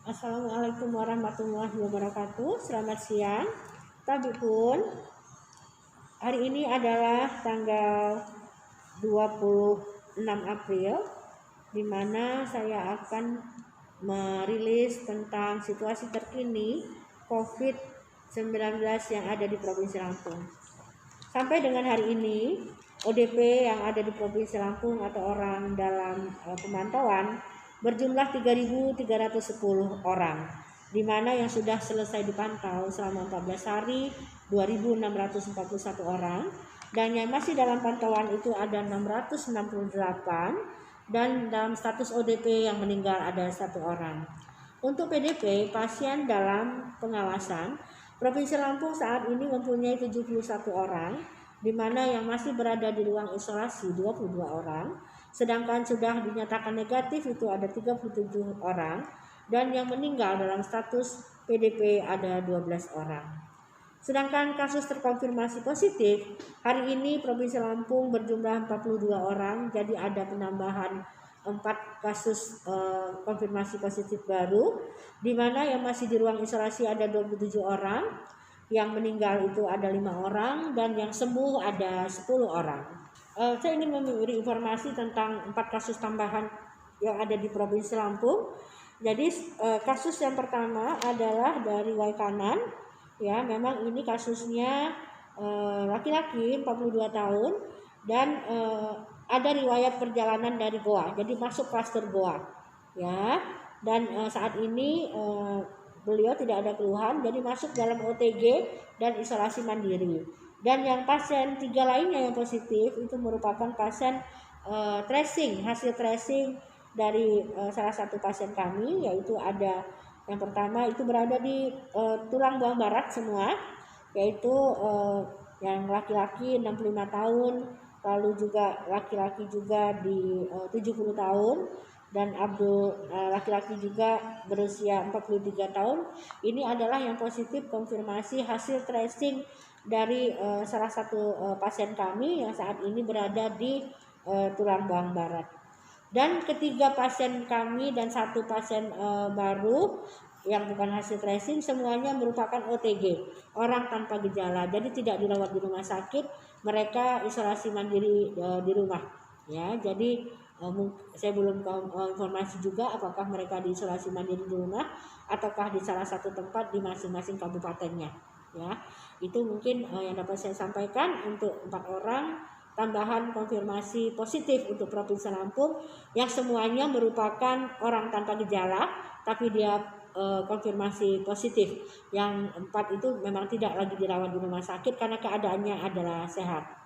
Assalamualaikum warahmatullahi wabarakatuh. Selamat siang. Tabipun, hari ini adalah tanggal 26 April, di mana saya akan merilis tentang situasi terkini COVID-19 yang ada di Provinsi Lampung. Sampai dengan hari ini, ODP yang ada di Provinsi Lampung atau orang dalam pemantauan berjumlah 3.310 orang, di mana yang sudah selesai dipantau selama 14 hari 2.641 orang, dan yang masih dalam pantauan itu ada 668, dan dalam status ODP yang meninggal ada 1 orang. Untuk PDP, pasien dalam pengawasan, Provinsi Lampung saat ini mempunyai 71 orang, di mana yang masih berada di ruang isolasi 22 orang, sedangkan sudah dinyatakan negatif itu ada 37 orang, dan yang meninggal dalam status PDP ada 12 orang. Sedangkan kasus terkonfirmasi positif hari ini Provinsi Lampung berjumlah 42 orang, jadi ada penambahan 4 kasus konfirmasi positif baru, di mana yang masih di ruang isolasi ada 27 orang, yang meninggal itu ada 5 orang, dan yang sembuh ada 10 orang. Saya ingin memberi informasi tentang 4 kasus tambahan yang ada di Provinsi Lampung. Jadi kasus yang pertama adalah dari Waikanan, ya, memang ini kasusnya laki-laki 42 tahun dan ada riwayat perjalanan dari Goa, jadi masuk klaster Goa, ya. Dan saat ini beliau tidak ada keluhan, jadi masuk dalam OTG dan isolasi mandiri. Dan yang pasien 3 lainnya yang positif itu merupakan pasien tracing, hasil tracing dari salah satu pasien kami, yaitu ada yang pertama itu berada di Tulang Buang Barat semua, yaitu yang laki-laki 65 tahun, lalu juga laki-laki juga di 70 tahun, dan Abdul laki-laki juga berusia 43 tahun. Ini adalah yang positif konfirmasi hasil tracing dari salah satu pasien kami yang saat ini berada di Tulang Buang Barat. Dan ketiga pasien kami dan 1 pasien baru yang bukan hasil tracing semuanya merupakan OTG, orang tanpa gejala, jadi tidak dirawat di rumah sakit, mereka isolasi mandiri di rumah, ya. Jadi saya belum informasi juga apakah mereka diisolasi mandiri di rumah ataukah di salah satu tempat di masing-masing kabupatennya, ya. Itu mungkin yang dapat saya sampaikan untuk 4 orang tambahan konfirmasi positif untuk Provinsi Lampung yang semuanya merupakan orang tanpa gejala, tapi dia konfirmasi positif. Yang 4 itu memang tidak lagi dirawat di rumah sakit karena keadaannya adalah sehat.